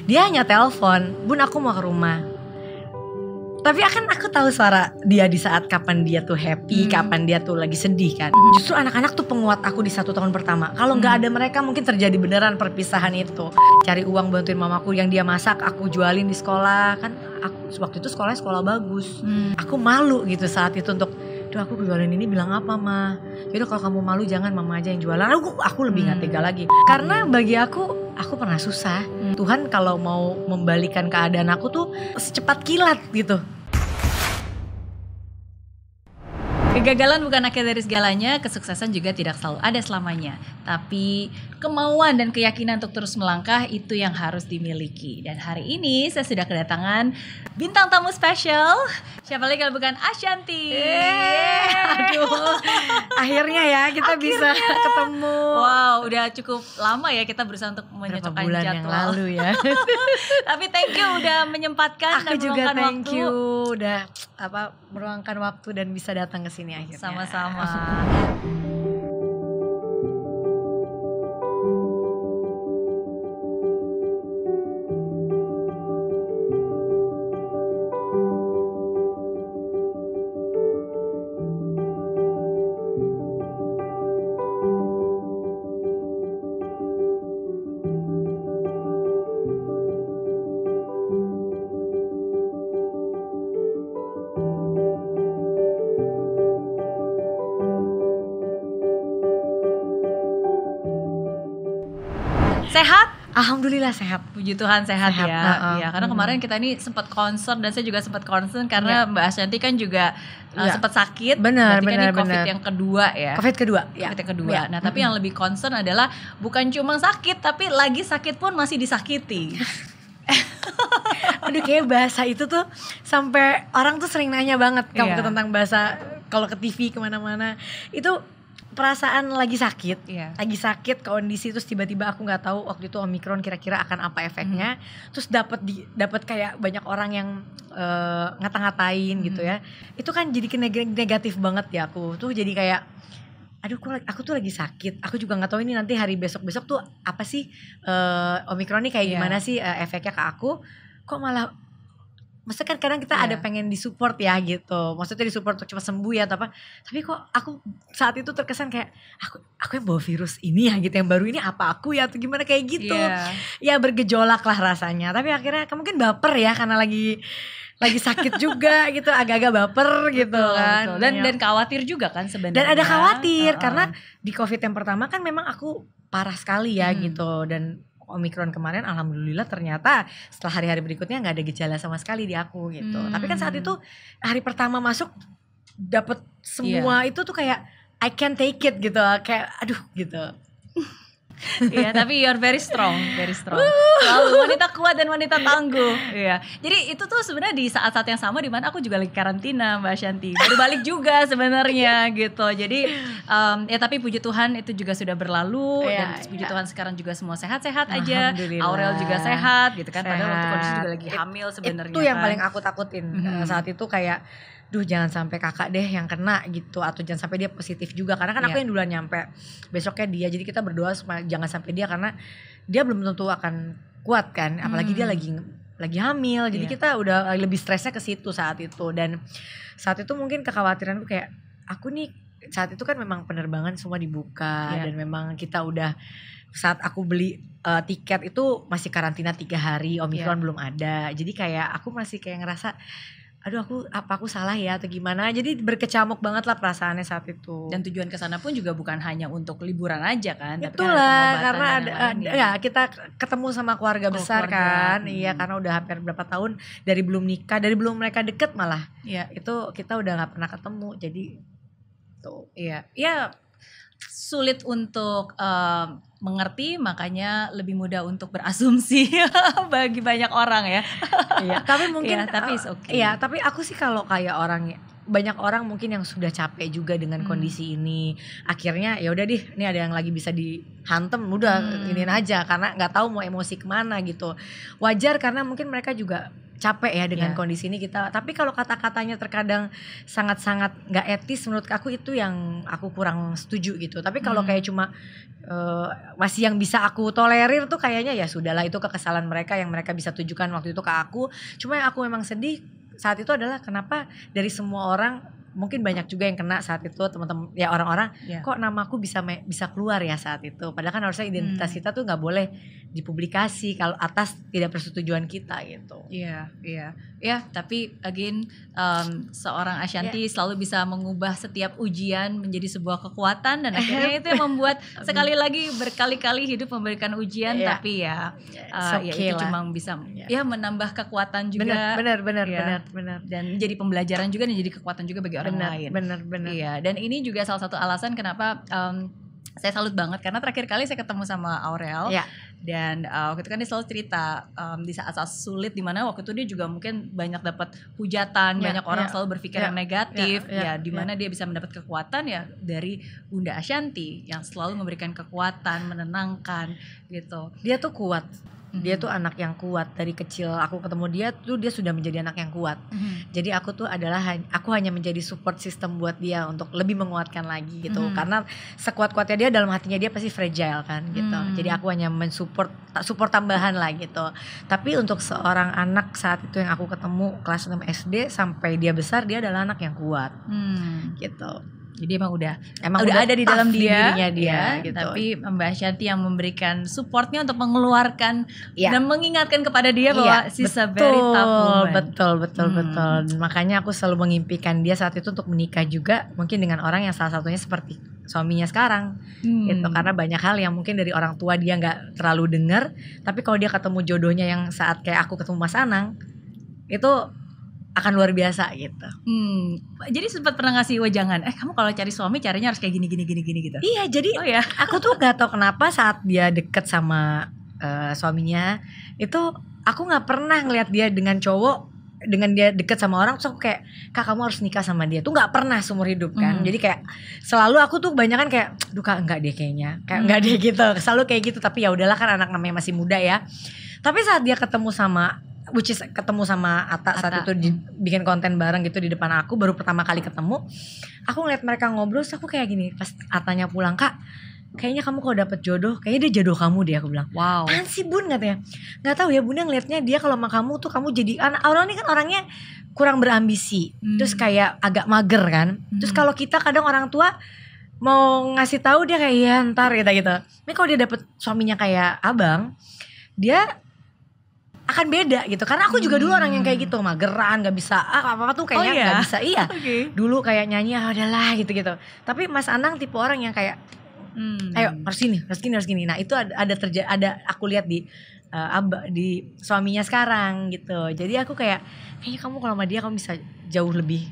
Dia hanya telepon, Bun aku mau ke rumah. Tapi akan aku tahu suara dia di saat kapan dia tuh happy, kapan dia tuh lagi sedih kan. Justru anak-anak tuh penguat aku di 1 tahun pertama. Kalau nggak ada mereka mungkin terjadi beneran perpisahan itu. Cari uang bantuin mamaku yang dia masak, aku jualin di sekolah kan. Aku waktu itu sekolah bagus. Aku malu gitu saat itu untuk, duh aku jualin ini bilang apa ma? Yaudah kalau kamu malu jangan mama aja yang jualan. Aku lebih nggak tega lagi. Karena bagi aku pernah susah. Tuhan kalau mau membalikan keadaan aku tuh secepat kilat gitu. Kegagalan bukan akhir dari segalanya, kesuksesan juga tidak selalu ada selamanya. Tapi kemauan dan keyakinan untuk terus melangkah itu yang harus dimiliki. Dan hari ini saya sudah kedatangan bintang tamu spesial. Siapa lagi kalau bukan Ashanty. Aduh, akhirnya ya kita bisa ketemu. Wow, udah cukup lama ya kita berusaha untuk menyocokkan bulan jadwal. yang lalu ya. Tapi thank you udah menyempatkan Aku dan juga meluangkan thank waktu. you udah meluangkan waktu dan bisa datang ke sini akhirnya. Sama-sama. Sehat? Alhamdulillah sehat. Puji Tuhan sehat Sehat, ya. Ya, karena kemarin kita ini sempat concern dan saya juga sempat concern karena Mbak Ashanty kan juga sempat sakit. Benar, berarti kan ini COVID benar. yang kedua ya. COVID kedua. COVID yang kedua. Nah, tapi yang lebih concern adalah bukan cuma sakit tapi lagi sakit pun masih disakiti. Aduh kayak bahasa itu tuh sampai orang tuh sering nanya banget kamu Iya. tentang bahasa kalau ke TV kemana-mana itu perasaan lagi sakit, lagi sakit kondisi terus tiba-tiba aku nggak tahu waktu itu Omikron kira-kira akan apa efeknya, terus dapat kayak banyak orang yang ngata-ngatain gitu ya, itu kan jadi negatif banget ya aku tuh jadi kayak aduh aku tuh lagi sakit, aku juga nggak tahu ini nanti hari besok-besok tuh apa sih Omikron ini kayak gimana sih efeknya ke aku, kok malah maksudnya kan kadang kita ada pengen disupport ya gitu, maksudnya disupport untuk cepat sembuh ya atau apa, tapi kok aku saat itu terkesan kayak aku yang bawa virus ini ya gitu, yang baru ini apa aku ya atau gimana kayak gitu, ya bergejolak lah rasanya, tapi akhirnya mungkin baper ya karena lagi sakit juga gitu, agak-agak baper gitu kan. Betul. Dan khawatir juga kan sebenarnya. Dan ada khawatir karena di COVID yang pertama kan memang aku parah sekali ya gitu, dan Omikron kemarin alhamdulillah ternyata setelah hari-hari berikutnya nggak ada gejala sama sekali di aku gitu. Tapi kan saat itu hari pertama masuk dapet semua itu tuh kayak I can't take it gitu, kayak aduh gitu. Iya, tapi you're very strong, very strong. Selalu wanita kuat dan wanita tangguh. Iya. Jadi itu tuh sebenarnya di saat-saat yang sama di mana aku juga lagi karantina, Mbak Ashanty. Baru balik juga sebenarnya gitu. Jadi ya tapi puji Tuhan itu juga sudah berlalu dan puji Tuhan sekarang juga semua sehat-sehat aja. Aurel juga sehat gitu kan. Padahal waktu kondisi juga lagi hamil sebenarnya. Itu yang paling aku takutin saat itu kayak duh jangan sampai kakak deh yang kena gitu, atau jangan sampai dia positif juga karena kan aku yang duluan nyampe, besoknya dia, jadi kita berdoa supaya jangan sampai dia karena dia belum tentu akan kuat kan, apalagi dia lagi hamil, jadi kita udah lebih stresnya ke situ saat itu. Dan saat itu mungkin kekhawatiranku kayak aku nih saat itu kan memang penerbangan semua dibuka dan memang kita udah saat aku beli tiket itu masih karantina 3 hari, Omikron belum ada, jadi kayak aku masih kayak ngerasa aduh aku salah ya atau gimana, jadi berkecamuk banget lah perasaannya saat itu. Dan tujuan kesana pun juga bukan hanya untuk liburan aja kan, itulah karena ada kita ketemu sama keluarga besar kan, iya karena udah hampir berapa tahun dari belum nikah, dari belum mereka deket malah itu kita udah nggak pernah ketemu, jadi tuh ya sulit untuk mengerti, makanya lebih mudah untuk berasumsi bagi banyak orang ya. Iya, tapi mungkin tapi okay. Iya, tapi aku sih kalau kayak banyak orang mungkin yang sudah capek juga dengan kondisi ini. Akhirnya ya udah deh, ini ada yang lagi bisa dihantem, udah iniin aja karena nggak tahu mau emosi kemana gitu. Wajar karena mungkin mereka juga capek ya dengan kondisi ini kita. Tapi kalau kata-katanya terkadang sangat-sangat nggak etis menurut aku, itu yang aku kurang setuju gitu. Tapi kalau kayak cuma masih yang bisa aku tolerir tuh kayaknya ya sudahlah, itu kekesalan mereka yang mereka bisa tujukan waktu itu ke aku. Cuma yang aku memang sedih saat itu adalah kenapa dari semua orang, mungkin banyak juga yang kena saat itu, teman-teman ya, orang-orang kok namaku bisa keluar ya saat itu, padahal kan harusnya identitas kita tuh nggak boleh dipublikasi kalau atas tidak persetujuan kita gitu. Iya, tapi again seorang Ashanty selalu bisa mengubah setiap ujian menjadi sebuah kekuatan, dan akhirnya itu yang membuat sekali lagi berkali-kali hidup memberikan ujian, tapi ya itu cuma bisa menambah kekuatan juga. Benar. Dan jadi pembelajaran juga, dan jadi kekuatan juga bagi orang lain. Benar. Iya, dan ini juga salah satu alasan kenapa saya salut banget, karena terakhir kali saya ketemu sama Aurel, dan waktu itu kan dia selalu cerita di saat-saat sulit, dimana waktu itu dia juga mungkin banyak dapat hujatan, banyak orang selalu berpikir yang negatif, dimana dia bisa mendapat kekuatan ya dari Bunda Ashanty yang selalu memberikan kekuatan, menenangkan gitu. Dia tuh kuat. Dia tuh anak yang kuat. Dari kecil aku ketemu dia tuh, dia sudah menjadi anak yang kuat. Jadi aku tuh aku hanya menjadi support system buat dia untuk lebih menguatkan lagi gitu. Karena sekuat-kuatnya dia, dalam hatinya dia pasti fragile kan gitu. Jadi aku hanya support tambahan lah gitu. Tapi untuk seorang anak saat itu yang aku ketemu kelas 6 SD sampai dia besar, dia adalah anak yang kuat gitu. Jadi emang udah ada di dalam dirinya dia gitu. Tapi Mbak Ashanty yang memberikan supportnya untuk mengeluarkan dan mengingatkan kepada dia bahwa she's a very tough woman. Betul. Makanya aku selalu mengimpikan dia saat itu untuk menikah juga, mungkin dengan orang yang salah satunya seperti suaminya sekarang gitu. Karena banyak hal yang mungkin dari orang tua dia nggak terlalu dengar, tapi kalau dia ketemu jodohnya yang saat kayak aku ketemu Mas Anang, itu akan luar biasa gitu. Jadi sempat pernah ngasih wejangan, kamu kalau cari suami caranya harus kayak gini gitu. Iya, jadi aku tuh gak tahu kenapa saat dia deket sama suaminya itu, aku nggak pernah ngelihat dia dengan cowok, dengan dia deket sama orang terus aku kayak, Kak kamu harus nikah sama dia, tuh nggak pernah seumur hidup kan. Jadi kayak selalu aku tuh kebanyakan kayak, duh Kak enggak deh kayaknya, kayak enggak deh gitu, selalu kayak gitu. Tapi ya udahlah, kan anak namanya masih muda ya. Tapi saat dia ketemu sama Atta saat itu bikin konten bareng gitu di depan aku, baru pertama kali ketemu, aku ngeliat mereka ngobrol, terus aku kayak gini, pas Attanya pulang, Kak kayaknya kamu kalau dapet jodoh, kayaknya dia jodoh kamu deh, aku bilang. Wow. Apaan sih Bun, katanya. Nggak tahu ya Bunda ngelihatnya dia kalau sama kamu tuh kamu jadi orang ini kan orangnya kurang berambisi, terus kayak agak mager kan. Terus kalau kita kadang orang tua mau ngasih tahu dia kayak ya ntar gitu. Tapi kalau dia dapet suaminya kayak abang, dia akan beda gitu. Karena aku juga dulu orang yang kayak gitu, mageran, gak bisa apa-apa tuh kayaknya gak bisa. Dulu kayak nyanyi adalah gitu. Tapi Mas Anang tipe orang yang kayak ayo harus gini. Nah itu ada aku lihat di suaminya sekarang gitu. Jadi aku kayaknya kamu kalau sama dia kamu bisa jauh lebih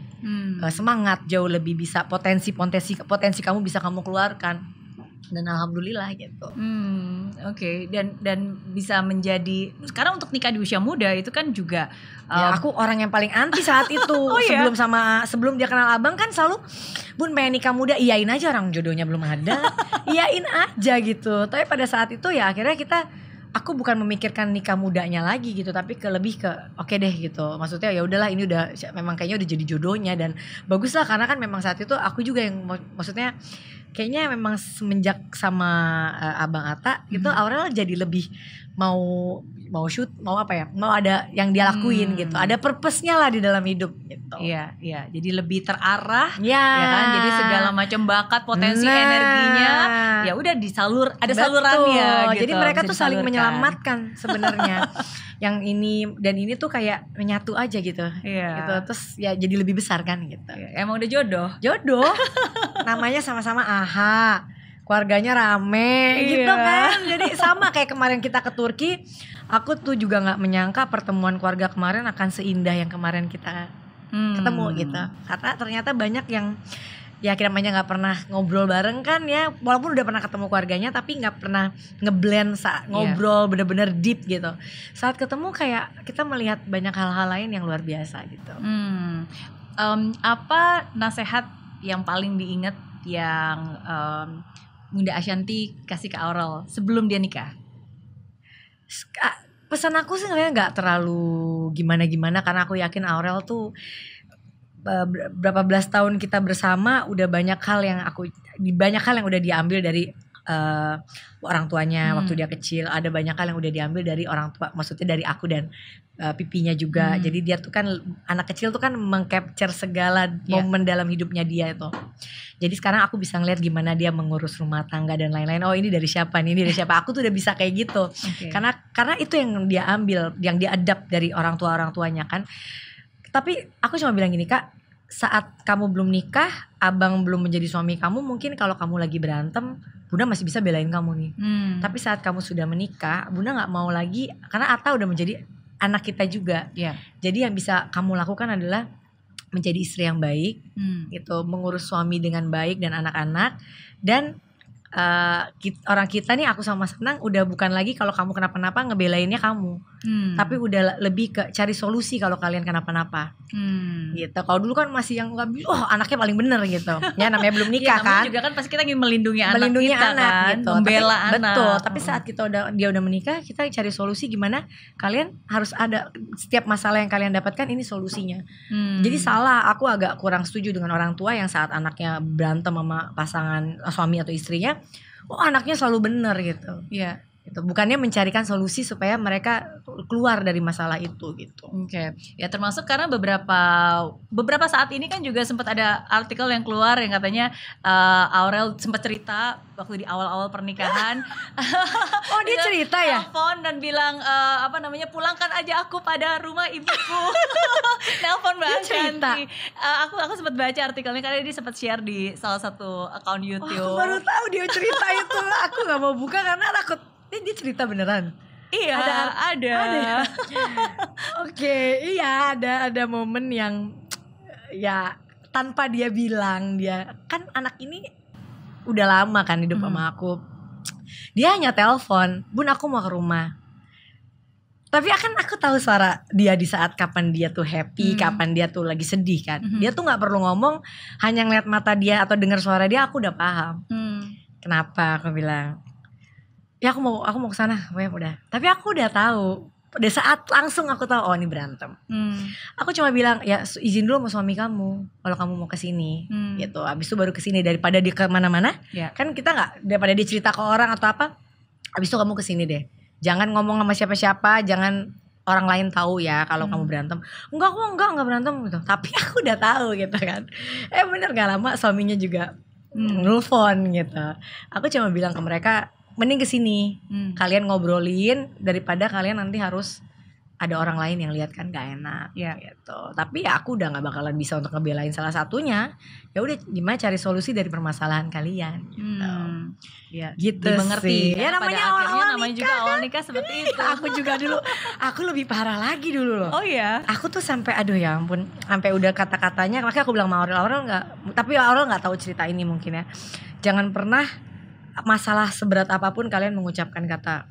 semangat, jauh lebih bisa potensi kamu bisa kamu keluarkan. Dan alhamdulillah gitu. Oke. Dan bisa menjadi, sekarang untuk nikah di usia muda itu kan juga aku orang yang paling anti saat itu. Sebelum dia kenal abang kan selalu, Bun pengen nikah muda, iyain aja, orang jodohnya belum ada. Iyain aja gitu. Tapi pada saat itu ya akhirnya aku bukan memikirkan nikah mudanya lagi gitu, tapi lebih ke oke deh gitu. Maksudnya ya udahlah, ini udah memang kayaknya udah jadi jodohnya, dan bagus lah karena kan memang saat itu aku juga yang maksudnya kayaknya memang semenjak sama Abang Atta gitu, Aurel jadi lebih mau shoot, mau ada yang dia lakuin gitu, ada purpose-nya lah di dalam hidup gitu. Iya. Jadi lebih terarah, ya kan. Jadi segala macam bakat, potensi, energinya, ya udah ada salurannya gitu. Jadi mereka tuh saling menyelamatkan sebenarnya. Yang ini dan ini tuh kayak menyatu aja gitu. Gitu. Terus ya jadi lebih besar kan gitu. Emang udah jodoh. Namanya sama-sama AHA. Keluarganya rame gitu kan. Jadi sama kayak kemarin kita ke Turki, aku tuh juga gak menyangka pertemuan keluarga kemarin akan seindah yang kemarin kita ketemu gitu. Karena ternyata banyak yang ya namanya gak pernah ngobrol bareng kan ya, walaupun udah pernah ketemu keluarganya tapi gak pernah ngeblend ngobrol bener-bener deep gitu. Saat ketemu kayak kita melihat banyak hal-hal lain yang luar biasa gitu. Apa nasihat yang paling diingat yang Bunda Ashanty kasih ke Aurel sebelum dia nikah? Pesan aku sih sebenarnya nggak terlalu gimana-gimana, karena aku yakin Aurel tuh berapa belas tahun kita bersama, udah banyak hal yang udah diambil dari orang tuanya waktu dia kecil. Ada banyak hal yang udah diambil dari orang tua, maksudnya dari aku dan pipinya juga. Jadi dia tuh kan anak kecil tuh kan mengcapture segala momen dalam hidupnya dia itu. Jadi sekarang aku bisa ngeliat gimana dia mengurus rumah tangga dan lain-lain. Oh ini dari siapa nih, ini dari siapa. Aku tuh udah bisa kayak gitu. Karena itu yang dia ambil, yang dia adapt dari orang tuanya kan. Tapi aku cuma bilang gini, Kak, saat kamu belum nikah, abang belum menjadi suami kamu, mungkin kalau kamu lagi berantem, Bunda masih bisa belain kamu nih. Tapi saat kamu sudah menikah, Bunda gak mau lagi, karena Atta udah menjadi anak kita juga. Jadi yang bisa kamu lakukan adalah menjadi istri yang baik, gitu, mengurus suami dengan baik dan anak-anak. Dan orang kita nih, aku sama Senang, udah bukan lagi kalau kamu kenapa-napa ngebelainnya kamu, tapi udah lebih ke cari solusi kalau kalian kenapa-napa. Gitu. Kalau dulu kan masih yang anaknya paling bener gitu. Ya namanya belum nikah kan. Juga kan pasti kita ingin melindungi anak kita kan, gitu. Membela anak. Betul. Tapi saat dia udah menikah, kita cari solusi gimana kalian harus ada, setiap masalah yang kalian dapatkan ini solusinya. Jadi aku agak kurang setuju dengan orang tua yang saat anaknya berantem sama pasangan suami atau istrinya, anaknya selalu bener gitu. Gitu. Bukannya mencarikan solusi supaya mereka keluar dari masalah itu gitu. Ya termasuk karena beberapa saat ini kan juga sempat ada artikel yang keluar yang katanya Aurel sempat cerita waktu di awal-awal pernikahan. Dia cerita ya? Telepon dan bilang pulangkan aja aku pada rumah ibuku. Nelpon Mbak Ashanti. Aku sempat baca artikelnya karena dia sempat share di salah satu akun YouTube. Aku baru tahu dia cerita itu. Aku nggak mau buka karena takut. Dia cerita beneran? Iya, ada. Ada momen yang ya tanpa dia bilang, dia kan anak ini udah lama kan hidup sama aku. Dia hanya telepon, Bun aku mau ke rumah. Tapi aku tahu suara dia di saat kapan dia tuh happy, kapan dia tuh lagi sedih kan. Dia tuh nggak perlu ngomong, hanya ngeliat mata dia atau dengar suara dia, aku udah paham. Kenapa? Aku bilang, ya aku mau kesana, udah. Tapi aku udah tahu, pada saat langsung aku tahu ini berantem. Aku cuma bilang, ya izin dulu sama suami kamu kalau kamu mau kesini, gitu. Abis itu baru kesini, daripada dia kemana-mana. Kan kita nggak, daripada dia cerita ke orang atau apa. Abis itu kamu kesini deh. Jangan ngomong sama siapa-siapa, jangan orang lain tahu ya kalau kamu berantem. Enggak berantem gitu. Tapi aku udah tahu gitu kan. Bener gak lama suaminya juga nelfon gitu. Aku cuma bilang ke mereka, mending kesini, kalian ngobrolin daripada kalian nanti harus ada orang lain yang lihat kan gak enak, gitu. Tapi ya aku udah nggak bakalan bisa untuk ngebelain salah satunya. Ya udah gimana cari solusi dari permasalahan kalian, gitu. Gitu dimengerti. Ya namanya namanya juga awal nikah seperti itu. Aku juga dulu, aku lebih parah lagi dulu loh. Oh iya. Aku tuh sampai aduh ya ampun, sampai udah kata-katanya. Makanya aku bilang sama Aurel nggak, tapi Aurel nggak tahu cerita ini mungkin ya. Jangan pernah masalah seberat apapun kalian mengucapkan kata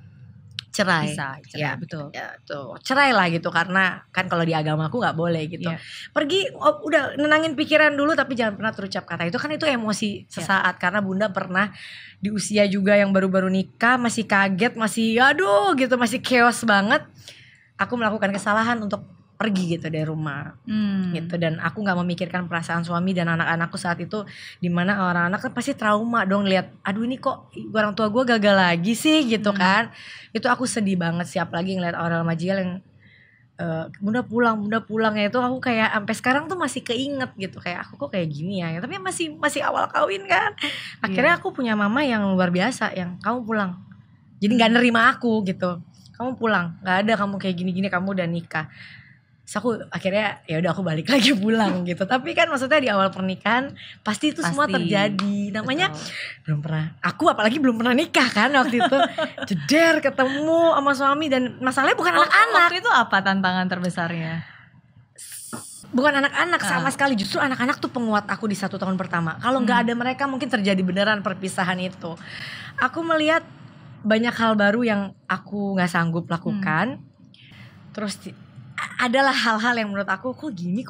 cerai. Cerai, betul. Ya tuh, cerai lah gitu, karena kan kalau di agamaku nggak boleh gitu. Pergi, udah nenangin pikiran dulu, tapi jangan pernah terucap kata itu. Kan itu emosi sesaat, karena Bunda pernah di usia juga yang baru-baru nikah, masih kaget, masih aduh gitu, masih chaos banget. Aku melakukan kesalahan untuk pergi gitu dari rumah, gitu. Dan aku nggak memikirkan perasaan suami dan anak-anakku saat itu, dimana orang anak kan pasti trauma dong lihat, aduh ini kok orang tua gue gagal lagi sih gitu kan. Itu aku sedih banget, siap lagi ngeliat Aurel Majiel yang Bunda pulang ya. Itu aku kayak sampai sekarang tuh masih keinget gitu, kayak aku kok kayak gini ya. Tapi masih awal kawin kan. Akhirnya aku punya mama yang luar biasa, yang kamu pulang, jadi nggak nerima aku gitu. Kamu pulang, nggak ada kamu kayak gini-gini, kamu udah nikah. Terus aku akhirnya ya udah aku balik lagi pulang gitu. Tapi kan maksudnya di awal pernikahan pasti itu semua terjadi. Namanya belum pernah, aku apalagi belum pernah nikah kan waktu itu. Jeder ketemu sama suami, dan masalahnya bukan anak-anak. Waktu itu apa tantangan terbesarnya? Bukan anak-anak sama sekali. Justru anak-anak tuh penguat aku di 1 tahun pertama. Kalau nggak ada mereka mungkin terjadi beneran perpisahan itu. Aku melihat banyak hal baru yang aku nggak sanggup lakukan. Terus adalah hal-hal yang menurut aku kok gini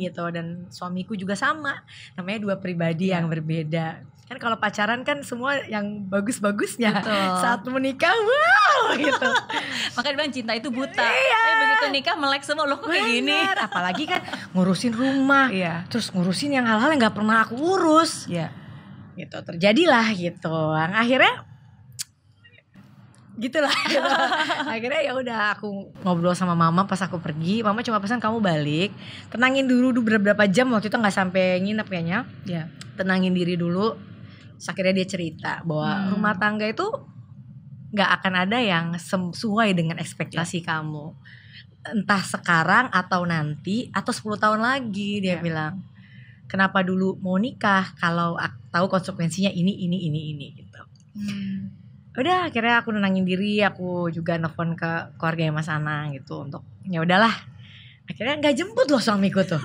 gitu. Dan suamiku juga sama, namanya 2 pribadi yang berbeda. Kan kalau pacaran kan semua yang bagus-bagusnya. Betul. Saat menikah wow gitu. Makanya bilang cinta itu buta. Tapi begitu nikah melek semua, loh kok kayak gini. Apalagi kan ngurusin rumah. Iya. Terus ngurusin yang hal-hal yang gak pernah aku urus. Iya. Gitu terjadilah gitu. Akhirnya gitulah gitu. Akhirnya ya udah aku ngobrol sama mama pas aku pergi. Mama cuma pesan kamu balik, tenangin dulu beberapa jam, waktu itu nggak sampai nginep kayaknya. Iya. Tenangin diri dulu. Terus akhirnya dia cerita bahwa rumah tangga itu nggak akan ada yang sesuai dengan ekspektasi kamu, entah sekarang atau nanti atau 10 tahun lagi. Dia bilang, kenapa dulu mau nikah kalau tahu konsekuensinya ini gitu. Udah akhirnya aku nenangin diri, aku juga nelfon ke keluarga Mas Anang gitu untuk ya udahlah. Akhirnya nggak jemput loh suamiku tuh.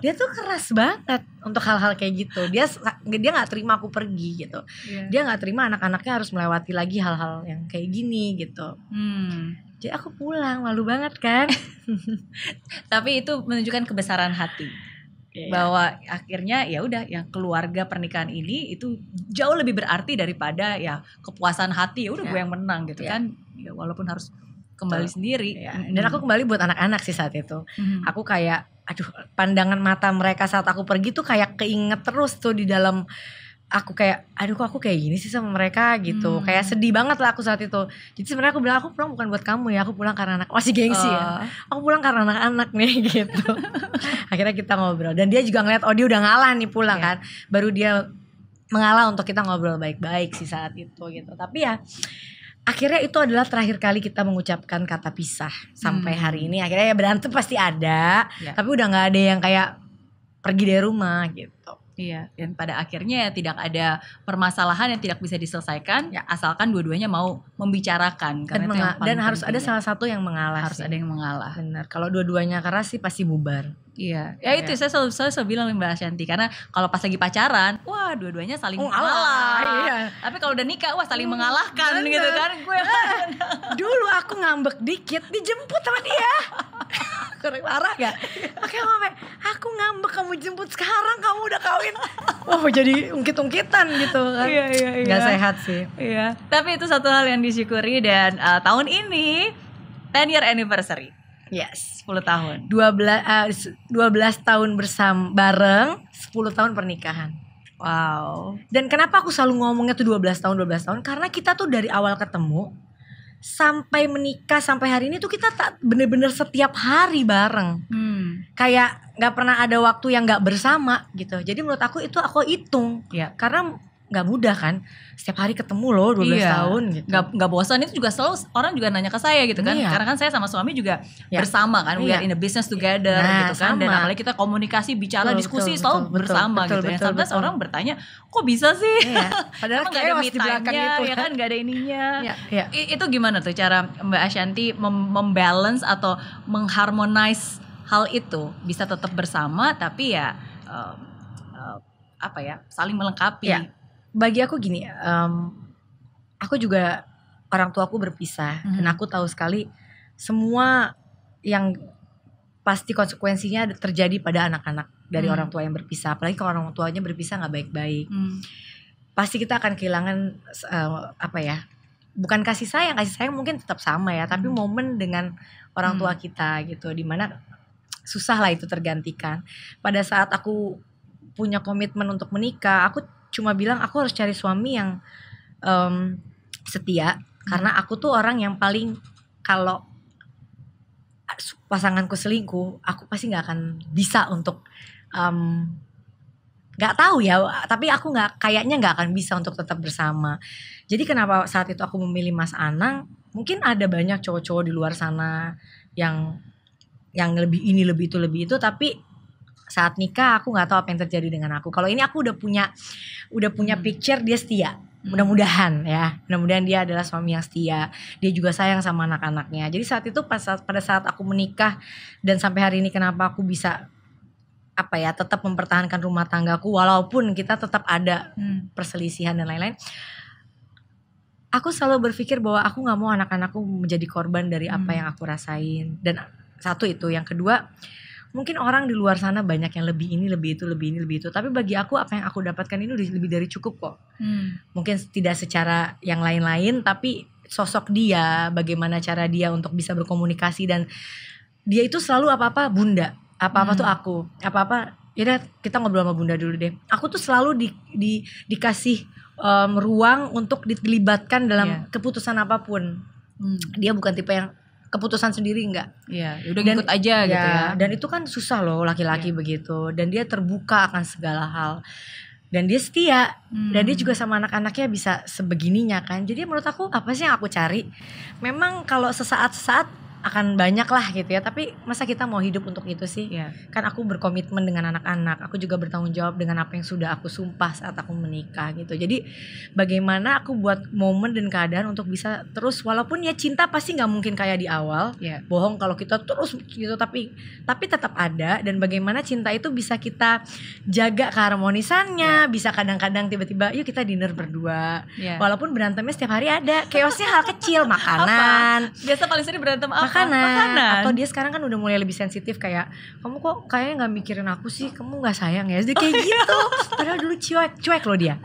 Dia tuh keras banget untuk hal-hal kayak gitu. Dia nggak terima aku pergi gitu. Dia nggak terima anak-anaknya harus melewati lagi hal-hal yang kayak gini gitu. Jadi aku pulang, malu banget kan. Tapi itu menunjukkan kebesaran hati. Bahwa akhirnya ya udah, yang keluarga pernikahan ini itu jauh lebih berarti daripada ya kepuasan hati. Ya udah gue yang menang gitu kan. Ya, walaupun harus kembali sendiri. Dan aku kembali buat anak-anak sih saat itu. Aku kayak aduh, pandangan mata mereka saat aku pergi tuh kayak keinget terus tuh di dalam aku, kayak aduh kok aku kayak gini sih sama mereka gitu. Kayak sedih banget lah aku saat itu. Jadi sebenarnya aku bilang aku pulang bukan buat kamu ya, aku pulang karena anak, masih gengsi ya. Aku pulang karena anak-anak nih gitu. Akhirnya kita ngobrol dan dia juga ngeliat dia udah ngalah nih pulang kan. Baru dia mengalah untuk kita ngobrol baik-baik sih saat itu gitu. Tapi ya akhirnya itu adalah terakhir kali kita mengucapkan kata pisah sampai hari ini. Akhirnya ya berantem pasti ada, tapi udah nggak ada yang kayak pergi dari rumah gitu. Iya, dan pada akhirnya ya tidak ada permasalahan yang tidak bisa diselesaikan, asalkan dua-duanya mau membicarakan. Karena dan harus ada salah satu yang mengalah. Harus ada yang mengalah. Benar. Kalau dua-duanya keras sih pasti bubar. Iya, ya itu saya selalu bilang Mbak Ashanti, karena kalau pas lagi pacaran, wah dua-duanya saling mengalah. Iya. Tapi kalau udah nikah, wah saling mengalahkan gitu kan. Gue dulu aku ngambek dikit dijemput sama dia. Kurang parah gak? Oke mama, aku ngambek kamu jemput, sekarang kamu udah kawin. Wah jadi ungkit-ungkitan gitu kan. Iya. Gak sehat sih. Iya. Tapi itu satu hal yang disyukuri, dan tahun ini 10 year anniversary. Yes, 10 tahun. 12 tahun bersama bareng, 10 tahun pernikahan. Wow. Dan kenapa aku selalu ngomongnya tuh 12 tahun? Karena kita tuh dari awal ketemu sampai menikah sampai hari ini tuh kita tak bener-bener setiap hari bareng. Kayak gak pernah ada waktu yang gak bersama gitu. Jadi menurut aku itu aku hitung. Karena gak mudah kan, setiap hari ketemu loh 12 tahun gitu. Gak bosan. Itu juga selalu orang juga nanya ke saya gitu kan. Karena kan saya sama suami juga bersama kan. We are in a business together gitu kan. Dan apalagi kita komunikasi, bicara, diskusi selalu bersama gitu ya. Sometimes orang bertanya, kok bisa sih? Padahal gak ada me time-nya ya kan, gak ada ininya. Itu gimana tuh cara Mbak Ashanti membalance atau mengharmonize hal itu, bisa tetap bersama tapi ya saling melengkapi. Bagi aku gini, aku juga orang tuaku berpisah dan aku tahu sekali semua yang pasti konsekuensinya terjadi pada anak-anak dari orang tua yang berpisah. Apalagi kalau orang tuanya berpisah nggak baik-baik, pasti kita akan kehilangan bukan kasih sayang mungkin tetap sama ya, tapi momen dengan orang tua kita gitu, dimana susah lah itu tergantikan. Pada saat aku punya komitmen untuk menikah, aku cuma bilang aku harus cari suami yang setia, karena aku tuh orang yang paling, kalau pasanganku selingkuh, aku pasti nggak akan bisa untuk nggak tahu ya, tapi aku kayaknya nggak akan bisa untuk tetap bersama. Jadi kenapa saat itu aku memilih Mas Anang? Mungkin ada banyak cowok-cowok di luar sana yang lebih ini, lebih itu, tapi saat nikah aku nggak tahu apa yang terjadi dengan aku. Kalau ini aku udah punya picture dia setia. Mudah-mudahan dia adalah suami yang setia. Dia juga sayang sama anak-anaknya. Jadi saat itu pada saat aku menikah dan sampai hari ini, kenapa aku bisa tetap mempertahankan rumah tanggaku walaupun kita tetap ada perselisihan dan lain-lain. Aku selalu berpikir bahwa aku nggak mau anak-anakku menjadi korban dari apa yang aku rasain. Dan satu itu, yang kedua, mungkin orang di luar sana banyak yang lebih ini, lebih itu, lebih ini, lebih itu. Tapi bagi aku apa yang aku dapatkan ini udah lebih dari cukup kok. Mungkin tidak secara yang lain-lain, tapi sosok dia, bagaimana cara dia untuk bisa berkomunikasi, dan dia itu selalu apa-apa bunda, apa-apa tuh aku, apa-apa ya udah kita ngobrol sama bunda dulu deh. Aku tuh selalu dikasih ruang untuk dilibatkan dalam keputusan apapun. Dia bukan tipe yang keputusan sendiri, enggak. Iya, udah ngikut aja gitu ya. Dan itu kan susah loh laki-laki begitu. Dan dia terbuka akan segala hal. Dan dia setia. Dan dia juga sama anak-anaknya bisa sebegininya kan. Jadi menurut aku apa sih yang aku cari? Memang kalau sesaat-sesaat akan banyak lah gitu ya, tapi masa kita mau hidup untuk itu sih? Kan aku berkomitmen dengan anak-anak, aku juga bertanggung jawab dengan apa yang sudah aku sumpah saat aku menikah gitu. Jadi bagaimana aku buat momen dan keadaan untuk bisa terus, walaupun ya cinta pasti nggak mungkin kayak di awal, bohong kalau kita terus gitu, tapi tetap ada. Dan bagaimana cinta itu bisa kita jaga keharmonisannya, bisa kadang-kadang tiba-tiba yuk kita dinner berdua, walaupun berantemnya setiap hari ada, chaosnya hal kecil, makanan. Biasa paling sering berantem apa? Makanan. Atau dia sekarang kan udah mulai lebih sensitif, kayak kamu kok kayaknya nggak mikirin aku sih, kamu nggak sayang ya, jadi kayak gitu. Padahal dulu cuek loh dia.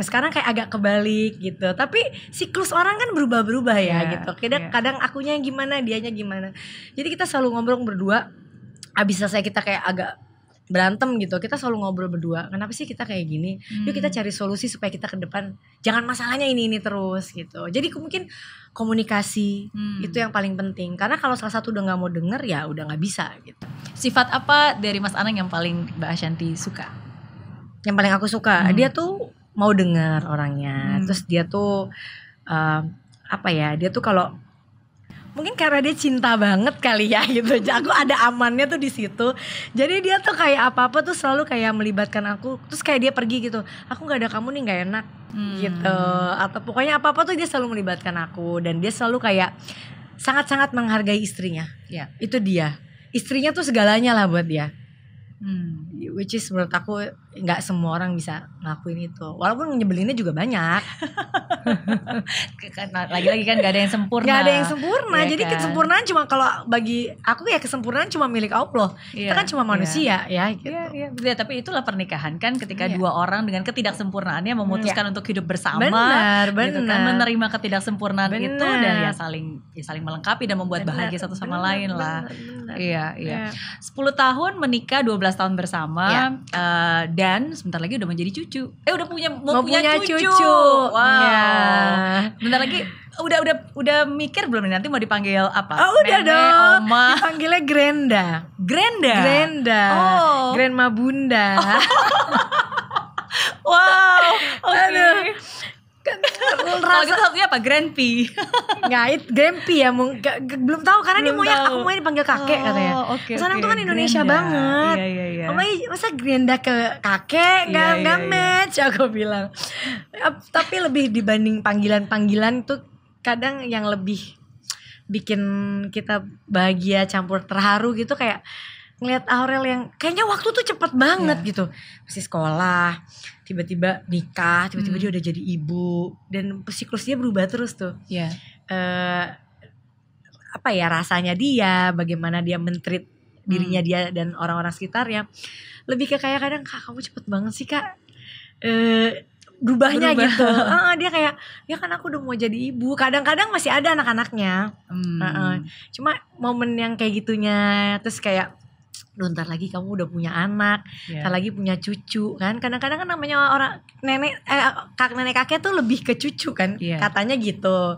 Sekarang kayak agak kebalik gitu. Tapi siklus orang kan berubah-berubah ya gitu. Kadang akunya gimana, dianya gimana. Jadi kita selalu ngobrol berdua. Abis selesai kita kayak agak berantem gitu, kita selalu ngobrol berdua, kenapa sih kita kayak gini, yuk kita cari solusi supaya kita ke depan jangan masalahnya ini terus gitu. Jadi mungkin komunikasi itu yang paling penting, karena kalau salah satu udah nggak mau denger ya udah nggak bisa gitu. Sifat apa dari Mas Anang yang paling Mbak Ashanty suka? Yang paling aku suka, dia tuh mau denger orangnya. Terus dia tuh apa ya, dia tuh kalau mungkin karena dia cinta banget kali ya gitu, aku ada amannya tuh di situ. Jadi dia tuh kayak apa-apa tuh selalu kayak melibatkan aku. Terus kayak dia pergi gitu, aku nggak ada kamu nih nggak enak gitu. Atau pokoknya apa-apa tuh dia selalu melibatkan aku. Dan dia selalu kayak sangat-sangat menghargai istrinya. Itu dia, istrinya tuh segalanya lah buat dia. Which is menurut aku nggak semua orang bisa ngelakuin itu, walaupun nyebelinnya juga banyak. Lagi-lagi kan gak ada yang sempurna. Gak ada yang sempurna, ya jadi kan? Kesempurnaan cuma kalau bagi aku ya kesempurnaan cuma milik Allah. Kita kan cuma manusia ya gitu. Ya, tapi itulah pernikahan kan, ketika dua orang dengan ketidaksempurnaannya memutuskan untuk hidup bersama. Benar. Gitu kan, menerima ketidaksempurnaan itu dan ya saling melengkapi dan membuat bahagia satu sama lain lah. Iya. 10 tahun menikah, 12 tahun bersama, dan sebentar lagi udah menjadi cucu. Udah mau punya cucu. Wow. Bentar lagi udah mikir belum nih nanti mau dipanggil apa? Udah Nenek, dong. Oma. Dipanggilnya Grenda. Grandma Bunda. Wow. Oke. Kalau gitu satunya apa? Grandpi. Ngait Grandpi ya, belum tahu karena dia maunya aku mau dipanggil kakek katanya. Sekarang tuh kan Indonesia banget. Masa Grenda ke kakek nggak match, aku bilang. Tapi lebih dibanding panggilan itu kadang yang lebih bikin kita bahagia campur terharu gitu, kayak ngeliat Aurel yang kayaknya waktu tuh cepet banget gitu. Masih sekolah, tiba-tiba nikah, tiba-tiba dia udah jadi ibu, dan siklus dia berubah terus tuh. Apa ya rasanya dia, bagaimana dia men-treat dirinya dia dan orang-orang sekitarnya. Lebih kayak kadang, Kak kamu cepet banget sih Kak berubahnya gitu. Dia kayak, ya kan aku udah mau jadi ibu. Kadang-kadang masih ada anak-anaknya. Cuma momen yang kayak gitunya, terus kayak ntar lagi kamu udah punya anak, ntar lagi punya cucu kan. Kadang-kadang kan namanya orang nenek kakek tuh lebih ke cucu kan, katanya gitu.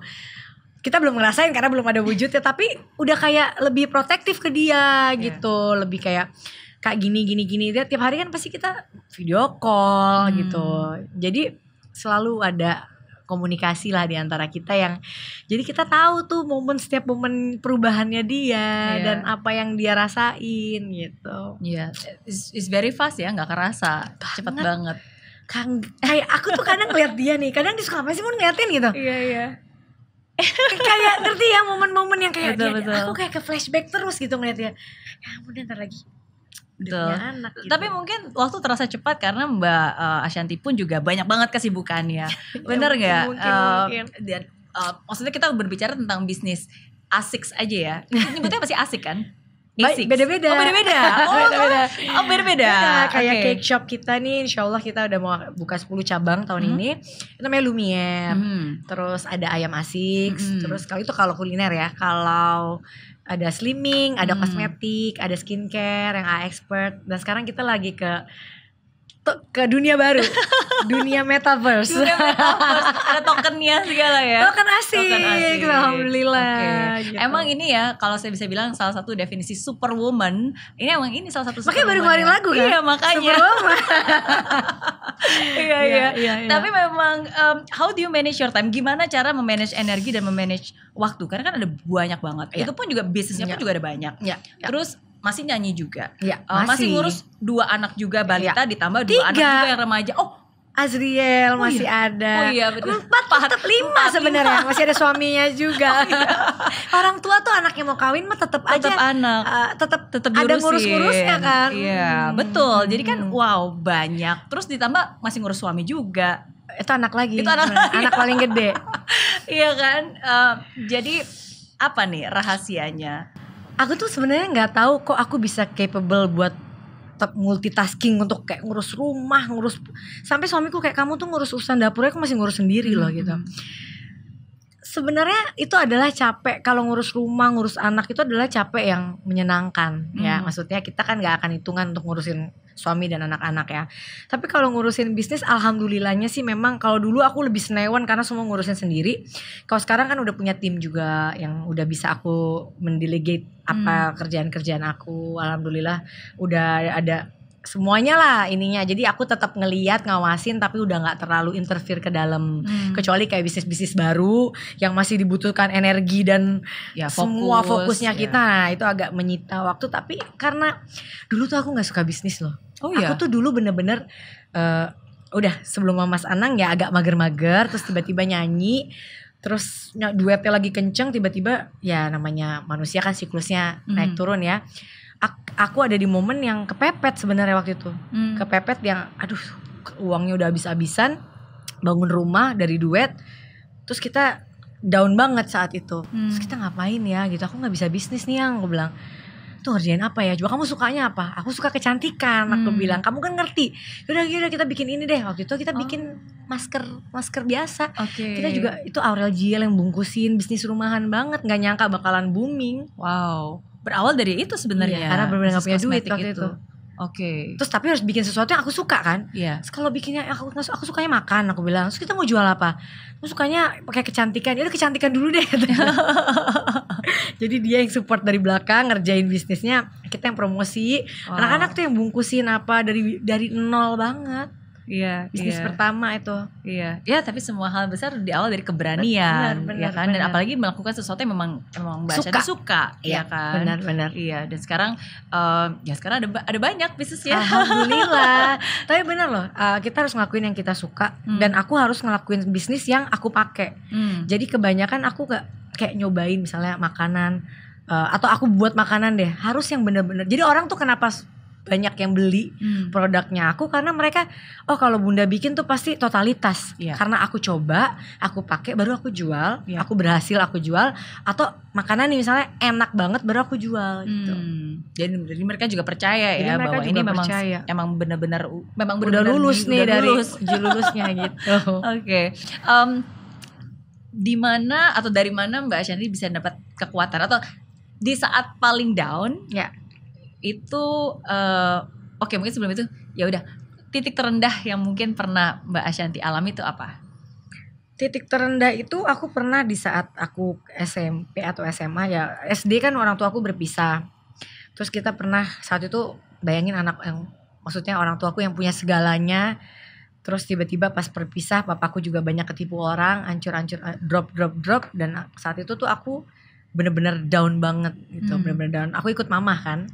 Kita belum ngerasain karena belum ada wujudnya, tapi udah kayak lebih protektif ke dia gitu. Lebih kayak Kak gini. Dia tiap hari kan pasti kita video call gitu. Jadi selalu ada komunikasi lah di antara kita, yang jadi kita tahu tuh setiap momen perubahannya dia dan apa yang dia rasain gitu. It's very fast ya, nggak kerasa, cepet banget. Kayak aku tuh kadang ngeliat dia nih, kadang dia suka apa sih mau ngeliatin gitu. Kayak ngerti ya momen-momen yang kayak betul. Aku kayak ke flashback terus gitu ngeliat dia. Ya ampun, ntar lagi udah punya anak gitu. Tapi mungkin waktu terasa cepat karena Mbak Ashanty pun juga banyak banget kesibukannya. Bener nggak? Mungkin. Maksudnya kita berbicara tentang bisnis ASICS aja ya. Nyebutnya pasti asik kan? Beda-beda. Oh beda-beda. Oh beda-beda. Kayak cake shop kita nih, insyaallah kita udah mau buka 10 cabang tahun ini. Itu namanya Lumiere. Terus ada ayam asiks. Terus kalau kuliner ya. Kalau ada slimming, ada kosmetik, ada skincare yang expert. Dan sekarang kita lagi ke dunia baru, dunia metaverse. Ada tokennya segala ya. Token asik. Alhamdulillah. Gitu. Emang ini ya, kalau saya bisa bilang salah satu definisi superwoman, ini salah satu. Makanya baru ngeluarin lagu kan? Iya makanya. Superwoman. Iya. Tapi memang how do you manage your time? Gimana cara memanage energi dan memanage waktu? Karena kan ada banyak banget. Itu pun juga bisnisnya pun juga ada banyak. Terus masih nyanyi juga, masih ngurus 2 anak juga balita, ditambah 2 anak juga yang remaja. Azriel masih ada. 4 tetap 5 sebenarnya. Masih ada suaminya juga. Orang tua tuh anaknya mau kawin mah tetap aja anak. Tetap ada ngurus-ngurusnya kan. Iya, betul. Jadi kan wow, banyak. Terus ditambah masih ngurus suami juga. Itu anak lagi. Anak paling gede. Iya kan? Jadi apa nih rahasianya? Aku tuh sebenarnya nggak tahu kok aku bisa capable buat multitasking untuk kayak ngurus rumah, sampai suamiku kayak kamu tuh ngurus urusan dapurnya aku masih ngurus sendiri loh gitu. Sebenarnya itu adalah capek. Kalau ngurus rumah, ngurus anak itu adalah capek yang menyenangkan ya. Maksudnya kita kan nggak akan hitungan untuk ngurusin suami dan anak-anak ya. Tapi kalau ngurusin bisnis, alhamdulillahnya sih memang kalau dulu aku lebih senewan karena semua ngurusin sendiri. Kalau sekarang kan udah punya tim juga yang udah bisa aku mendelegate apa kerjaan-kerjaan aku. Alhamdulillah udah ada semuanya lah ininya. Jadi aku tetap ngeliat, ngawasin, tapi udah nggak terlalu interfere ke dalam. Kecuali kayak bisnis-bisnis baru yang masih dibutuhkan energi dan semua fokusnya kita. Nah, itu agak menyita waktu. Tapi karena dulu tuh aku nggak suka bisnis loh. Aku tuh dulu bener-bener udah sebelum Mas Anang ya agak mager-mager, terus tiba-tiba nyanyi. Terus duetnya lagi kenceng, tiba-tiba ya namanya manusia kan siklusnya naik turun ya. Aku ada di momen yang kepepet sebenarnya waktu itu. Kepepet yang aduh uangnya udah habis-habisan, bangun rumah dari duet. Terus kita down banget saat itu. Terus kita ngapain ya gitu. Aku gak bisa bisnis nih yang aku bilang. Tuh ngerjain apa ya? Coba kamu sukanya apa? Aku suka kecantikan. Aku bilang kamu kan ngerti. Yaudah kita bikin ini deh. Waktu itu kita bikin masker biasa. Kita juga itu Aurel Gel yang bungkusin, bisnis rumahan banget. Gak nyangka bakalan booming. Wow. Berawal dari itu sebenarnya. Iya, karena benar-benar gak punya duit waktu itu. Terus tapi harus bikin sesuatu yang aku suka kan. Terus kalau bikinnya aku sukanya makan, aku bilang. Terus kita mau jual apa? Aku sukanya pakai kecantikan. Ya udah kecantikan dulu deh. Jadi dia yang support dari belakang ngerjain bisnisnya, kita yang promosi. Anak-anak tuh yang bungkusin apa dari nol banget. Bisnis pertama itu. Ya tapi semua hal besar di awal dari keberanian, ya kan. Dan apalagi melakukan sesuatu yang memang Mbak Shanti suka, ya kan. Benar. Iya. Dan sekarang sekarang ada banyak bisnisnya. Alhamdulillah. Tapi benar loh, kita harus ngelakuin yang kita suka. Dan aku harus ngelakuin bisnis yang aku pakai. Jadi kebanyakan aku gak kayak nyobain misalnya makanan atau aku buat makanan deh. Harus yang benar-benar. Jadi orang tuh kenapa banyak yang beli produknya aku karena mereka kalau Bunda bikin tuh pasti totalitas karena aku coba, aku pakai baru aku jual, aku berhasil aku jual, atau makanan nih misalnya enak banget baru aku jual gitu. Jadi mereka juga percaya ya bahwa ini memang benar-benar udah lulus nih dari uji lulusnya gitu. Di mana atau dari mana Mbak Shanti bisa dapat kekuatan atau di saat paling down itu mungkin sebelum itu ya udah titik terendah yang mungkin pernah Mbak Ashanti alami itu apa? Titik terendah itu aku pernah di saat aku SMP atau SMA ya. SD kan orang tua aku berpisah. Terus kita pernah saat itu bayangin anak yang maksudnya orang tua aku yang punya segalanya. Terus tiba-tiba pas berpisah papaku juga banyak ketipu orang, hancur-hancur, drop dan saat itu tuh aku bener-bener down banget gitu, bener-bener down. Aku ikut mama kan.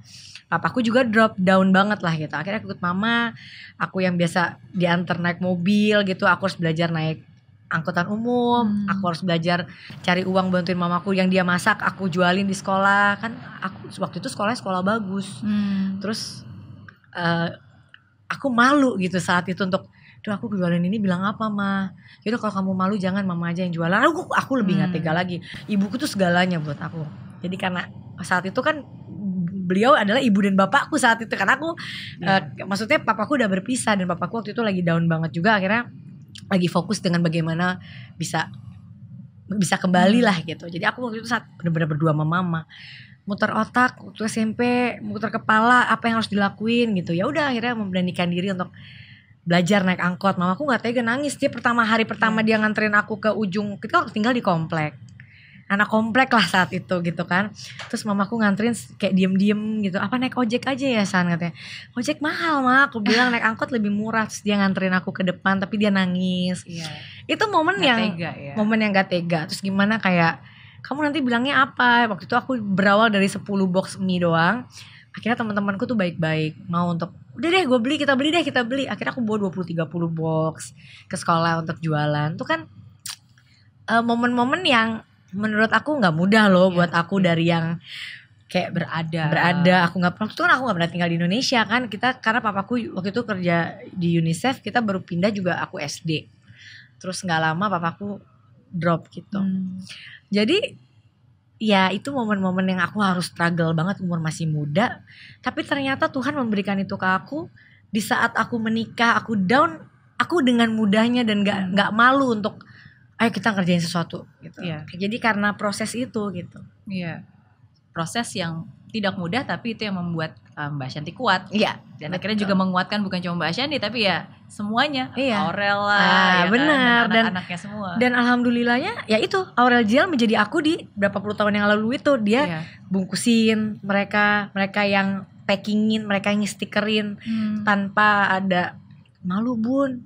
Papaku juga drop down banget lah gitu. Akhirnya aku ikut mama, aku yang biasa diantar naik mobil gitu, aku harus belajar naik angkutan umum, aku harus belajar cari uang bantuin mamaku yang dia masak, aku jualin di sekolah. Kan aku waktu itu sekolah bagus. Terus aku malu gitu saat itu untuk aku jualin ini bilang apa ma? Yaudah kalau kamu malu jangan mama aja yang jualan. Aku lebih gak tega lagi. Ibuku tuh segalanya buat aku. Jadi karena saat itu kan beliau adalah ibu dan bapakku saat itu, karena aku maksudnya papaku udah berpisah dan papaku waktu itu lagi down banget juga, akhirnya lagi fokus dengan bagaimana bisa kembali lah gitu. Jadi aku waktu itu saat benar-benar berdua sama mama, muter otak waktu SMP, muter kepala apa yang harus dilakuin gitu. Ya udah akhirnya memberanikan diri untuk belajar naik angkot. Mamaku nggak tega, nangis dia hari pertama dia nganterin aku ke ujung, kita tinggal di komplek, anak komplek lah saat itu gitu kan. Terus mamaku nganterin kayak diem-diem gitu, apa naik ojek aja ya San, katanya ojek mahal mah, aku bilang naik angkot lebih murah. Terus dia nganterin aku ke depan tapi dia nangis. Itu momen momen yang gak tega. Terus gimana kayak kamu nanti bilangnya apa, waktu itu aku berawal dari 10 box mie doang. Akhirnya teman-temanku tuh baik-baik mau untuk udah deh kita beli. Akhirnya aku bawa 20-30 box ke sekolah untuk jualan. Itu kan momen-momen yang menurut aku nggak mudah loh buat aku, dari yang kayak berada aku nggak pernah tinggal di Indonesia kan. Karena papaku waktu itu kerja di UNICEF, kita baru pindah juga aku SD. Terus nggak lama papaku drop gitu. Jadi ya itu momen-momen yang aku harus struggle banget umur masih muda. Tapi ternyata Tuhan memberikan itu ke aku di saat aku menikah, aku down, aku dengan mudahnya dan nggak malu untuk ayo kita ngerjain sesuatu gitu. Jadi karena proses itu gitu. Proses yang tidak mudah, tapi itu yang membuat Mbak Ashanty kuat. Dan akhirnya juga menguatkan bukan cuma Mbak Ashanty tapi ya semuanya. Aurel lah, benar, kan, anak-anaknya semua. Dan alhamdulillahnya ya itu Aurel JL menjadi aku di berapa puluh tahun yang lalu itu. Dia bungkusin mereka yang packingin, mereka yang stikerin tanpa ada malu bun.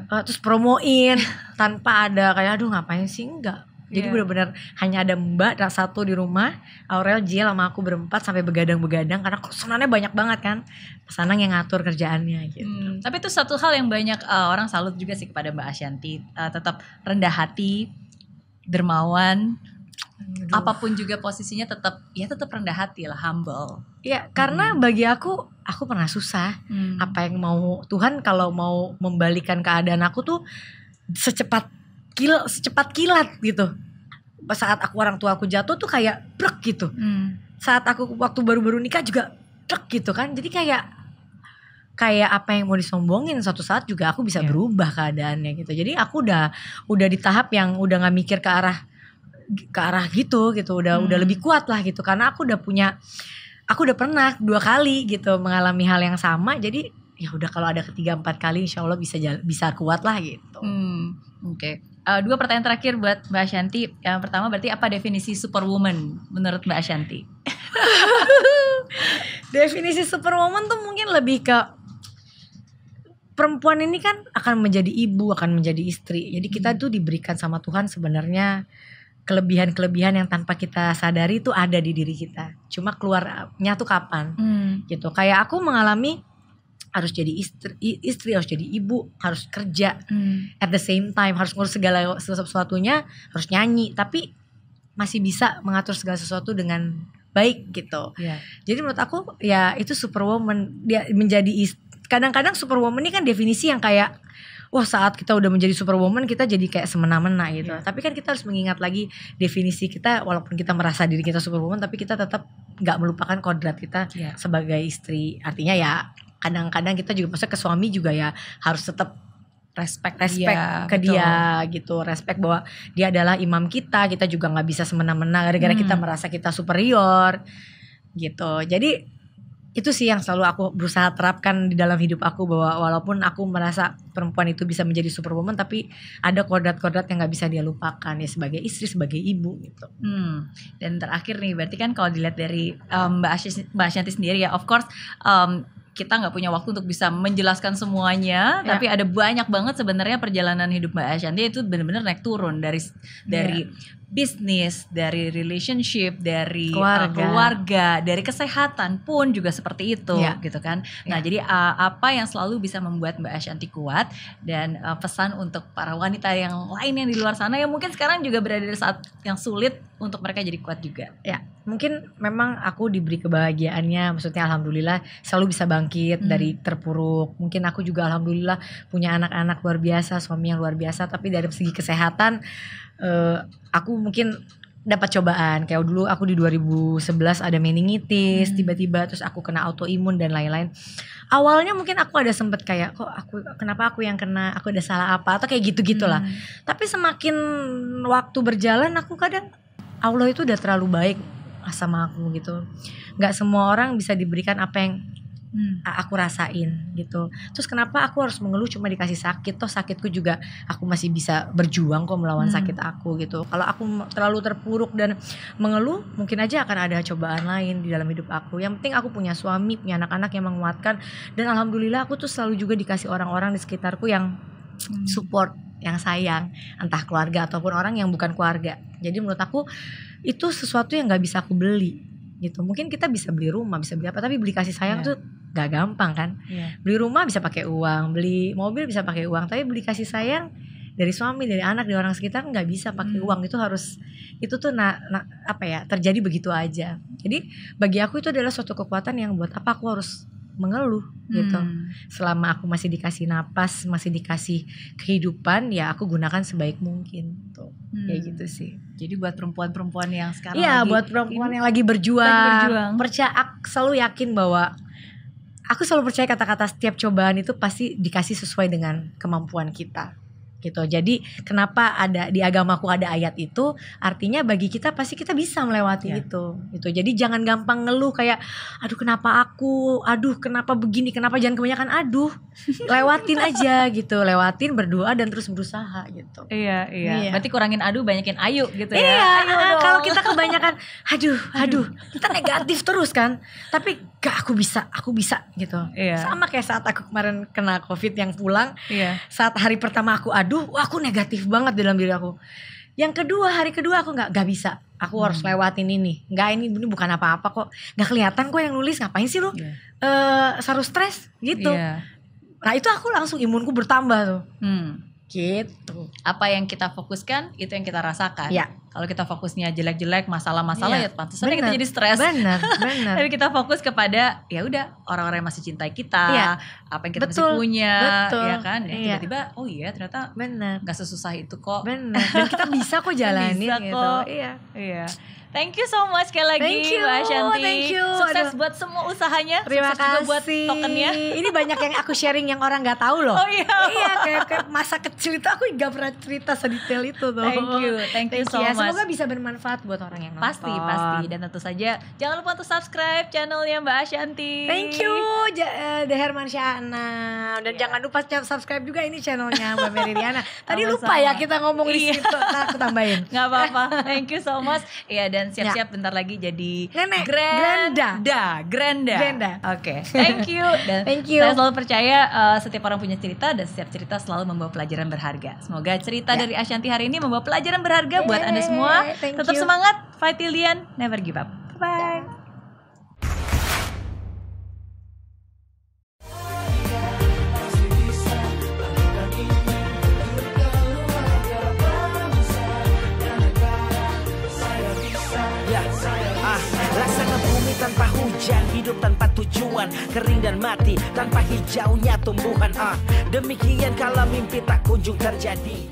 Terus promoin tanpa ada kayak aduh ngapain sih, enggak. Jadi benar-benar hanya ada Mbak satu di rumah, Aurel, JL sama aku berempat sampai begadang-begadang karena pesanannya banyak banget kan. Pesanan yang ngatur kerjaannya gitu. Tapi itu satu hal yang banyak orang salut juga sih kepada Mbak Ashanty, tetap rendah hati, dermawan. Apapun juga posisinya tetap rendah hati lah, humble. Karena bagi aku pernah susah. Apa yang mau Tuhan kalau mau membalikan keadaan aku tuh secepat kilat gitu. Saat orang tua aku jatuh tuh kayak brek gitu. Saat aku waktu baru-baru nikah juga brek gitu kan. Jadi kayak apa yang mau disombongin suatu saat juga aku bisa berubah keadaannya gitu. Jadi aku udah di tahap yang udah nggak mikir ke arah gitu. Udah lebih kuat lah gitu. Karena aku udah pernah 2 kali gitu mengalami hal yang sama. Jadi ya udah kalau ada ketiga 4 kali insya Allah bisa kuat lah gitu. Oke. 2 pertanyaan terakhir buat Mbak Ashanty. Yang pertama berarti apa definisi superwoman menurut Mbak Ashanty? Definisi superwoman tuh mungkin lebih ke perempuan ini kan akan menjadi ibu, akan menjadi istri. Jadi kita tuh diberikan sama Tuhan sebenarnya kelebihan-kelebihan yang tanpa kita sadari itu ada di diri kita. Cuma keluarnya tuh kapan gitu. Kayak aku mengalami harus jadi istri, harus jadi ibu, harus kerja at the same time, harus ngurus segala sesuatunya, harus nyanyi, tapi masih bisa mengatur segala sesuatu dengan baik gitu. Jadi menurut aku ya itu superwoman. Dia menjadi kadang-kadang superwoman ini kan definisi yang kayak wah saat kita udah menjadi superwoman kita jadi kayak semena-mena gitu. Tapi kan kita harus mengingat lagi definisi kita, walaupun kita merasa diri kita superwoman tapi kita tetap gak melupakan kodrat kita sebagai istri. Artinya ya kadang-kadang kita juga maksudnya ke suami juga ya harus tetap respect ke dia gitu. Respect bahwa dia adalah imam kita juga gak bisa semena-mena gara-gara kita merasa kita superior gitu. Jadi itu sih yang selalu aku berusaha terapkan di dalam hidup aku, bahwa walaupun aku merasa perempuan itu bisa menjadi superwoman tapi ada kodrat-kodrat yang gak bisa dia lupakan ya sebagai istri, sebagai ibu gitu. Dan terakhir nih berarti kan kalau dilihat dari Mbak Ashanty sendiri ya, of course kita nggak punya waktu untuk bisa menjelaskan semuanya, tapi ada banyak banget sebenarnya perjalanan hidup Mbak Ashanty itu benar-benar naik turun dari bisnis, dari relationship, dari keluarga, dari kesehatan pun juga seperti itu gitu kan. Nah jadi apa yang selalu bisa membuat Mbak Ashanty kuat, dan pesan untuk para wanita yang lain yang di luar sana yang mungkin sekarang juga berada di saat yang sulit untuk mereka jadi kuat juga. Ya mungkin memang aku diberi kebahagiaannya, maksudnya alhamdulillah selalu bisa bangkit dari terpuruk. Mungkin aku juga alhamdulillah punya anak-anak luar biasa, suami yang luar biasa, tapi dari segi kesehatan aku mungkin dapat cobaan. Kayak dulu aku di 2011 ada meningitis, tiba-tiba terus aku kena autoimun dan lain-lain. Awalnya mungkin aku ada sempet kayak kenapa aku yang kena, aku ada salah apa atau kayak gitu-gitulah. Tapi semakin waktu berjalan aku kadang Allah itu udah terlalu baik sama aku gitu. Gak semua orang bisa diberikan apa yang aku rasain gitu. Terus kenapa aku harus mengeluh cuma dikasih sakit? Toh sakitku juga aku masih bisa berjuang kok melawan sakit aku gitu. Kalau aku terlalu terpuruk dan mengeluh, mungkin aja akan ada cobaan lain di dalam hidup aku. Yang penting aku punya suami, punya anak-anak yang menguatkan. Dan alhamdulillah aku tuh selalu juga dikasih orang-orang di sekitarku yang support, yang sayang, entah keluarga ataupun orang yang bukan keluarga. Jadi menurut aku itu sesuatu yang gak bisa aku beli gitu. Mungkin kita bisa beli rumah, bisa beli apa, tapi beli kasih sayang tuh gak gampang kan. Beli rumah bisa pakai uang, beli mobil bisa pakai uang, tapi beli kasih sayang dari suami, dari anak, dari orang sekitar nggak bisa pakai uang. Itu harus, itu tuh terjadi begitu aja. Jadi bagi aku itu adalah suatu kekuatan yang buat apa aku harus mengeluh gitu. Selama aku masih dikasih napas, masih dikasih kehidupan, ya aku gunakan sebaik mungkin tuh. Kayak gitu sih. Jadi buat perempuan-perempuan yang sekarang buat perempuan yang lagi berjuang. Percaya, aku selalu yakin bahwa aku selalu percaya kata-kata setiap cobaan itu pasti dikasih sesuai dengan kemampuan kita gitu. Jadi kenapa ada di agamaku ada ayat itu, artinya bagi kita pasti kita bisa melewati itu gitu. Jadi jangan gampang ngeluh kayak aduh kenapa aku, aduh kenapa begini, kenapa, jangan kebanyakan aduh. Lewatin aja gitu, lewatin, berdoa dan terus berusaha gitu. Iya. Berarti kurangin aduh, banyakin ayu gitu ya. Iya, kalau kita kebanyakan aduh, kita negatif terus kan. Tapi gak, aku bisa gitu. Sama kayak saat aku kemarin kena COVID yang pulang. Saat hari pertama aku wah aku negatif banget dalam diri aku. Yang kedua, hari kedua aku gak bisa. Aku harus lewatin ini. Ini bukan apa-apa kok. Gak kelihatan kok yang nulis, ngapain sih lu? Harus stres gitu. Nah itu aku langsung imunku bertambah tuh. Gitu. Apa yang kita fokuskan itu yang kita rasakan. Kalau kita fokusnya jelek-jelek, masalah-masalah, ya pantesannya kita jadi stres. Benar. Tapi kita fokus kepada ya udah orang-orang yang masih cintai kita, apa yang kita masih punya, ya kan? Tiba-tiba oh iya ternyata nggak sesusah itu kok. Benar. Dan kita bisa kok jalanin gitu. Iya. Thank you so much sekali lagi Mbak Ashanty. Thank you. Sukses buat semua usahanya. Terima kasih. Juga buat tokennya. Ini banyak yang aku sharing yang orang gak tahu loh. Oh iya. Iya kayak masa kecil itu aku gak pernah cerita sedetail itu tuh. Thank you so much. Semoga bisa bermanfaat buat orang yang nonton. Pasti. Dan tentu saja jangan lupa untuk subscribe channelnya Mbak Ashanty. Thank you The Hermansyana. Dan jangan lupa subscribe juga ini channelnya Mbak Mary Riana. Tadi lupa ya kita ngomong di situ. Aku tambahin. Gak apa-apa. Thank you so much. Iya, dan siap-siap bentar lagi jadi Nenek Granda. Oke. Thank you. Dan saya selalu percaya setiap orang punya cerita dan setiap cerita selalu membawa pelajaran berharga. Semoga cerita dari Ashanty hari ini membawa pelajaran berharga buat Anda semua. Tetap semangat, fight till the end, never give up. Bye. Laksana bumi tanpa hujan, hidup tanpa tujuan, kering dan mati tanpa hijaunya tumbuhan. Demikian kalau mimpi tak kunjung terjadi.